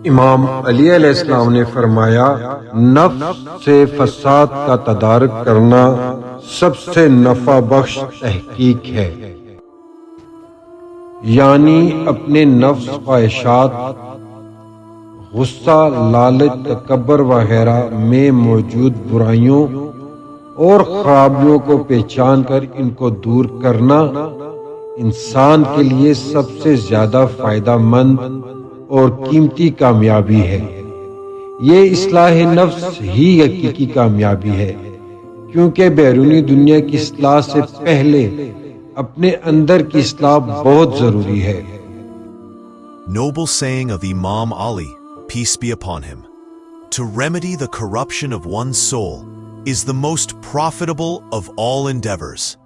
امام علی علیہ السلام نے فرمایا، نفس سے فساد کا تدارک کرنا سب سے نفع بخش تحقیق ہے، یعنی اپنے نفس، خواہشات، غصہ، لالچ، تکبر وغیرہ میں موجود برائیوں اور خرابیوں کو پہچان کر ان کو دور کرنا انسان کے لیے سب سے زیادہ فائدہ مند اور قیمتی کامیابی ہے۔ یہ اصلاح نفس ہی حقیقی کامیابی ہے، کیونکہ بیرونی دنیا کی اصلاح سے پہلے اپنے اندر کی اصلاح بہت ضروری ہے۔ Noble saying of Imam Ali, peace be upon him, to remedy the corruption of one's soul is the most profitable of all endeavors.